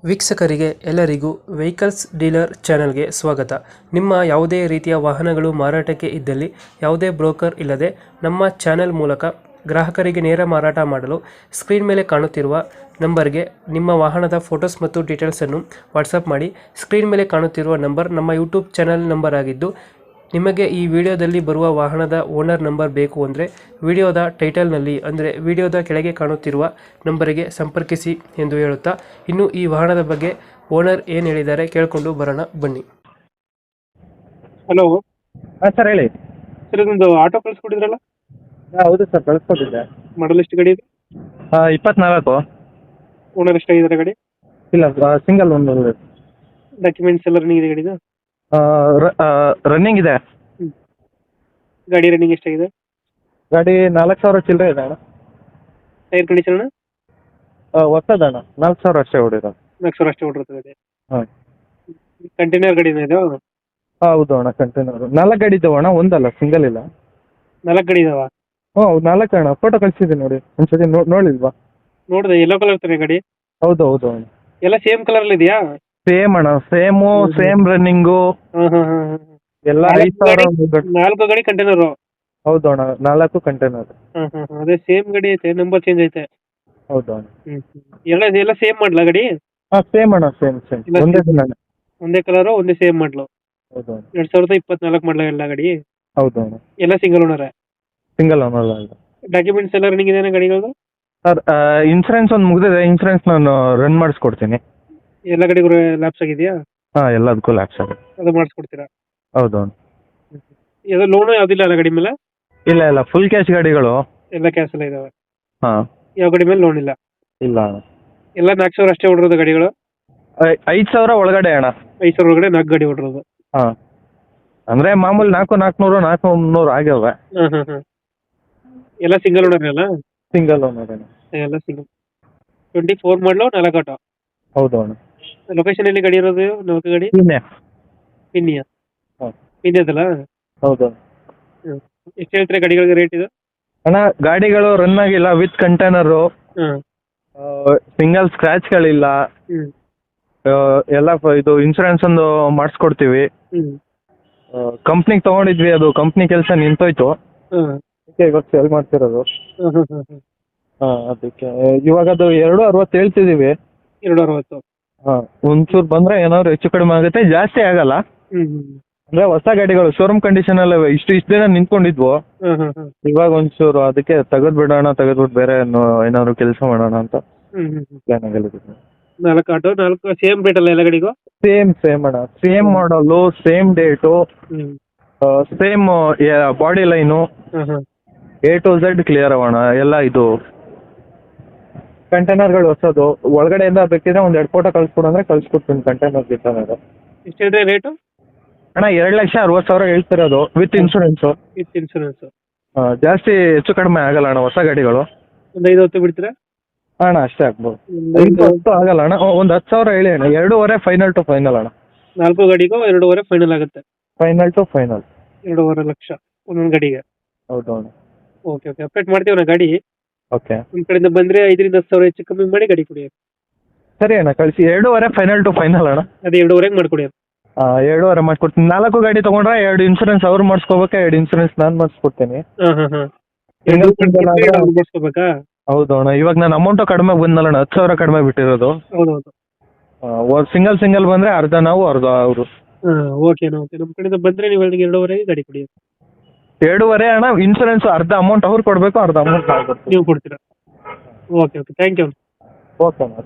ವೀಕ್ಷಕರಿಗೆ ಎಲ್ಲರಿಗೂ vehicles dealer ಚಾನೆಲ್ಗೆ ಸ್ವಾಗತ. ನಿಮ್ಮ ಯಾವುದೇ ರೀತಿಯ ವಾಹನಗಳು ಮಾರಾಟಕ್ಕೆ ಇದ್ದಲ್ಲಿ ಯಾವುದೇ ಬ್ರೋಕರ್ ಇಲ್ಲದೆ ನಮ್ಮ ಚಾನೆಲ್ ಮೂಲಕ ಗ್ರಾಹಕರಿಗೆ ನೇರ ಮಾರಾಟ ಮಾಡಲು ಸ್ಕ್ರೀನ್ ಮೇಲೆ ಕಾಣುತ್ತಿರುವ ನಂಬರ್ಗೆ ನಿಮ್ಮ ವಾಹನದ ಫೋಟೋಸ್ ಮತ್ತು ಡೀಟೇಲ್ಸನ್ನು ವಾಟ್ಸಪ್ ಮಾಡಿ. ಸ್ಕ್ರೀನ್ ಮೇಲೆ ಕಾಣುತ್ತಿರುವ ನಂಬರ್ ನಮ್ಮ ಯೂಟ್ಯೂಬ್ ಚಾನೆಲ್ ನಂಬರ್ ಆಗಿದ್ದು, ನಿಮಗೆ ಈ ವಿಡಿಯೋದಲ್ಲಿ ಬರುವ ವಾಹನದ ಓನರ್ ನಂಬರ್ ಬೇಕು ಅಂದರೆ ವಿಡಿಯೋದ ಟೈಟಲ್ನಲ್ಲಿ ಅಂದರೆ ವಿಡಿಯೋದ ಕೆಳಗೆ ಕಾಣುತ್ತಿರುವ ನಂಬರಿಗೆ ಸಂಪರ್ಕಿಸಿ ಎಂದು ಹೇಳುತ್ತಾ, ಇನ್ನು ಈ ವಾಹನದ ಬಗ್ಗೆ ಓನರ್ ಏನು ಹೇಳಿದ್ದಾರೆ ಕೇಳಿಕೊಂಡು ಬರೋಣ ಬನ್ನಿ. ಹಲೋ. ಹಾಂ ಸರ್ ಹೇಳಿ. ಸರ್ ಇದೊಂದು ಆಟೋ ಕಳಿಸ್ಕೊಟ್ಟಿದ್ರಲ್ಲ, ಹೌದು ಸರ್ ಕಳಿಸ್ಕೊಟ್ಟಿದ್ದೆ. ಮಾಡಲ್ ಎಷ್ಟು ಗಾಡಿ ಇದೆ? 24. ಓನರ್ ಎಷ್ಟಾಗಿದ್ದಾರೆ ಗಾಡಿ? ಇಲ್ಲ ಸಿಂಗಲ್ ಒಂದು ಡಾಕ್ಯುಮೆಂಟ್ಸ್ ಎಲ್ಲ ರನ್ನಿಂಗ್ ಇದೆ ಗಾಡಿದು? ರನ್ನಿಂಗ್ ಇದೆ. ಗಾಡಿ ರನ್ನಿಂಗ್ ಎಷ್ಟಾಗಿದೆ? ಗಾಡಿ 4,000 ಚಿಲ್ಲರೆ ಇದೆ ಅಣ್ಣ. ಟೈರ್ ಕಂಡೀಷನ್ ಅಣ್ಣ? ಹೊಸದಣ್ಣ, 4,000 ಅಷ್ಟೇ ಹೊಡಿರೋದು. 4,000 ಅಷ್ಟೇ ಓಡಿರ್ತದೆ ಗಾಡಿ. ಹಾಂ ಕಂಟೈನರ್ ಗಾಡಿನ ಇದು? ಹೌದು ಅಣ್ಣ, ಕಂಟೈನರು 4 ಗಾಡಿ ಇದ್ದಾವೆ ಅಣ್ಣ, ಒಂದಲ್ಲ, ಸಿಂಗಲ್ ಇಲ್ಲ. 4 ಗಾಡಿ ಇದಾವ? ಹ್ಞೂ 4 ಅಣ್ಣ, ಫೋಟೋ ಕಳಿಸಿದ್ದೀನಿ ನೋಡಿ, ಒಂದ್ಸತಿ ನೋಡಿಲ್ವಾ? ನೋಡಿದೆ, ಯೆಲ್ಲೋ ಕಲರ್ ತಾನೆ ಗಾಡಿ? ಹೌದು ಹೌದು ಅಣ್ಣ. ಎಲ್ಲ ಸೇಮ್ ಕಲರ್ ಇದೆಯಾ? ಸೇಮ್ ಅಣ್ಣ, ಸೇಮ್ ರನ್ನಿಂಗು ಎಲ್ಲ 5,000. 4 ಗಾಡಿ ಕಂಟೈನರ್? ಹೌದು ಅಣ್ಣ, 4 ಕಂಟೈನರ್. ಅದೇ ಸೇಮ್ ಗಾಡಿ ಐತೆ, ನಂಬರ್ ಚೇಂಜ್ ಐತೆ. ಹೌದು ಅಣ್ಣ. ಎಲ್ಲ ಸೇಮ್ ಮಾಡ್ಲಾ ಗಾಡಿ? ಹಾಂ ಸೇಮ್ ಅಣ್ಣ, ಸೇಮ್ ಇಲ್ಲ, ಒಂದೇ ದಿನ ಅಣ್ಣ. ಒಂದೇ ಕಲರ್, ಒಂದೇ ಸೇಮ್ ಮಾಡ್ಲು. ಹೌದು ಅಣ್ಣ. 2024 ಮಾಡ್ಲಾ ಎಲ್ಲ ಗಾಡಿ? ಹೌದು ಅಣ್ಣ. ಎಲ್ಲ ಸಿಂಗಲ್ ಓನರ್? ಸಿಂಗಲ್ ಓನರ್ ಅಲ್ಲ. ಡಾಕ್ಯುಮೆಂಟ್ಸ್ ಎಲ್ಲ ರನ್ನಿಂಗ್ ಇದೆ ಗಾಡಿಗಳದು? ಸರ್ ಇನ್ಸೂರೆನ್ಸ್ ಒಂದು ಮುಗಿದಿದೆ, ಇನ್ಸೂರೆನ್ಸ್ ನಾನು ರನ್ ಮಾಡಿಸ್ಕೊಡ್ತೀನಿ. ಎಲ್ಲ ಗಾಡಿಗೂ ಲ್ಯಾಪ್ಸ್ ಆಗಿದೆಯಾ? ಹಾಂ ಎಲ್ಲದಕ್ಕೂ ಲ್ಯಾಪ್ಸ್ ಆಗಿದೆ. ಅದು ಮಾಡಿಸ್ಕೊಡ್ತೀರಾ? ಹೌದು ಅಣ್ಣ. ಇದು ಲೋನು ಯಾವುದಿಲ್ಲ ಅಲ್ಲ ಗಾಡಿ ಮೇಲೆ? ಇಲ್ಲ ಫುಲ್ ಕ್ಯಾಶ್ ಗಾಡಿಗಳು. ಎಲ್ಲ ಕ್ಯಾಶ್ ಎಲ್ಲ ಇದಾವೆ? ಹಾಂ. ಯಾವ ಗಾಡಿ ಮೇಲೆ ಲೋನ್ ಇಲ್ಲ? ಇಲ್ಲ ಅಣ್ಣ. ಎಲ್ಲ 4,000 ಅಷ್ಟೇ ಓಡಿರೋದು ಗಾಡಿಗಳು? 5,000 ಒಳಗಡೆ ಅಣ್ಣ. 5,000 ಒಳಗಡೆ 4 ಗಾಡಿ ಓಡಿರೋದು? ಹಾಂ, ಅಂದರೆ ಮಾಮೂಲಿ 4,400 4,300 ಆಗ್ಯಾವೆ. ಎಲ್ಲ ಸಿಂಗಲ್ ಓನರ್ ಅಲ್ಲ? ಸಿಂಗಲ್ ಓನರ್ ಅಣ್ಣ. ಎಲ್ಲ ಸಿಂಗಲ್. 24 ಮಾಡಲು 4 ಆಟೋ? ಹೌದು ಅಣ್ಣ. ಲೊಕೇಶನ್ ಎಲ್ಲಿ ಗಾಡಿ ಇರೋದು? 4 ಗಾಡಿ ಪಿನ್ನಿಯ? ಹಾಂ ಪಿನ್ಯದಲ್ಲ? ಹೌದು. ಎಷ್ಟು ಹೇಳ್ತೀರಾ ಗಾಡಿಗಳಿಗೆ ರೇಟ್ ಇದು? ಅಣ್ಣ ಗಾಡಿಗಳು ರನ್ ಆಗಿಲ್ಲ, ವಿತ್ ಕಂಟೈನರು, ಸಿಂಗಲ್ ಸ್ಕ್ರ್ಯಾಚ್ಗಳಿಲ್ಲ, ಎಲ್ಲ ಇದು ಇನ್ಸೂರೆನ್ಸ್ ಒಂದು ಮಾಡಿಸ್ಕೊಡ್ತೀವಿ. ಕಂಪ್ನಿಗೆ ತೊಗೊಂಡಿದ್ವಿ, ಅದು ಕಂಪ್ನಿ ಕೆಲಸ ನಿಂತೋಯ್ತು, ಅದಕ್ಕೆ ಇವಾಗ ಸೇಲ್ ಮಾಡ್ತಿರೋದು. ಹಾಂ, ಅದಕ್ಕೆ ಇವಾಗ ಅದು 2,60 ಹೇಳ್ತಿದ್ದೀವಿ. 2,60? ಹಾಂ, ಒಂಚೂರು ಬಂದರೆ ಏನಾದ್ರು ಹೆಚ್ಚು ಕಡಿಮೆ ಆಗುತ್ತೆ, ಜಾಸ್ತಿ ಆಗಲ್ಲ. ಅಂದರೆ ಹೊಸ ಗಾಡಿಗಳು ಶೋರೂಮ್ ಕಂಡೀಷನ್ ಎಲ್ಲ ಇಷ್ಟು ದಿನ ನಿಂತ್ಕೊಂಡಿದ್ವು, ಇವಾಗ ಒಂಚೂರು ಅದಕ್ಕೆ ತೆಗೆದ್ಬಿಟ್ಟು ಬೇರೆ ಏನಾದ್ರು ಕೆಲಸ ಮಾಡೋಣ ಅಂತ ಪ್ಲಾನ್ ಆಗಲಿದೆ. 4 ಆಟೋ, 4 ಸೇಮ್ ರೇಟ್ ಅಲ್ಲ ಎಲ್ಲ ಗಾಡಿಗೂ? ಸೇಮ್ ಅಣ್ಣ, same model, same date, same body line, A to Z clear ಅವಣ ಎಲ್ಲ. ಇದು ಕಂಟೈನರ್ಗಳು ಹೊಸದು, ಒಳಗಡೆಯಿಂದ ಬೇಕಿದ್ರೆ 1-2 ಫೋಟೋ ಕಳಿಸ್ಕೊಡು ಅಂದರೆ ಕಳಿಸ್ಕೊಡ್ತೀನಿ ಕಂಟೈನರ್ ಗಿಟ್ಟನದು. ಎಷ್ಟು ಹೇಳಿದ್ರೆ ರೇಟು? ಅಣ್ಣ 2,60,000 ಹೇಳ್ತಿರೋದು ವಿತ್ ಇನ್ಶೂರೆನ್ಸು. With insurance? ಜಾಸ್ತಿ ಹೆಚ್ಚು ಕಡಿಮೆ ಆಗಲ್ಲ ಅಣ್ಣ, ಹೊಸ ಗಾಡಿಗಳು. ಒಂದು 5,10 ಬಿಡ್ತೀರಾ? ಅಣ್ಣ ಅಷ್ಟೇ ಆಗ್ಬೋದು. 5,10 ಆಗಲ್ಲ ಅಣ್ಣ, ಒಂದು 10,000 ಹೇಳಿ ಅಣ್ಣ. 2,500 ಫೈನಲ್ ಟು ಫೈನಲ್ ಅಣ್ಣ. 4 ಗಾಡಿಗೂ 2,500 ಫೈನಲ್ ಆಗುತ್ತೆ? ಫೈನಲ್ ಟು ಫೈನಲ್ 2,500 ಲಕ್ಷ ಒಂದೊಂದು ಗಾಡಿಗೆ? ಹೌದು ಅಣ್ಣ. ಓಕೆ ಅಪ್ಡೇಟ್ ಮಾಡ್ತೀವಿ ನಾ ಗಾಡಿ. ಓಕೆ, ನಿಮ್ಮ ಕಡೆಯಿಂದ ಬಂದರೆ 5,000-10,000 ಹೆಚ್ಚು ಕಮ್ಮಿ ಮಾಡಿ ಗಾಡಿ ಕೊಡಿ. ಸರಿ ಅಣ್ಣ, ಕಳಿಸಿ. 2,500 ಫೈನಲ್ ಟು ಫೈನಲ್ ಅಣ್ಣ. ಅದೇ 2,500 ಮಾಡಿಕೊಡಿ. 2,500 ಮಾಡಿಕೊಡ್ತೀನಿ. 4 ಗಾಡಿ ತೊಗೊಂಡ್ರೆ 2 ಇನ್ಸೂರೆನ್ಸ್ ಅವ್ರು ಮಾಡಿಸ್ಕೋಬೇಕಾ, 2 ಇನ್ಸೂರೆನ್ಸ್ ನಾನು ಮಾಡಿಸ್ಕೊಡ್ತೀನಿ. ಮಾಡಿಸ್ಕೋಬೇಕಾ? ಹೌದು ಅಣ್ಣ, ಇವಾಗ ನಾನು ಅಮೌಂಟು ಕಡಿಮೆ ಬಂದಲ್ಲ ಅಣ್ಣ, 10,000 ಕಡಿಮೆ ಬಿಟ್ಟಿರೋದು. ಹೌದೌದು. ಸಿಂಗಲ್ ಬಂದರೆ ಅರ್ಧ ನಾವು ಅರ್ಧ ಅವರು. ಓಕೆ ನಮ್ಮ ಕಡೆಯಿಂದ ಬಂದರೆ ನೀವು 2,500 ಗಾಡಿ ಕೊಡಿ. 2,500 ಅಣ್ಣ, ಇನ್ಸೂರೆನ್ಸ್ ಅರ್ಧ ಅಮೌಂಟ್ ಅವ್ರು ಕೊಡಬೇಕು, ಅರ್ಧ ಅಮೌಂಟ್ ನೀವು ಕೊಡ್ತೀರಾ? Okay thank you. ಓಕೆ ಅಣ್ಣ.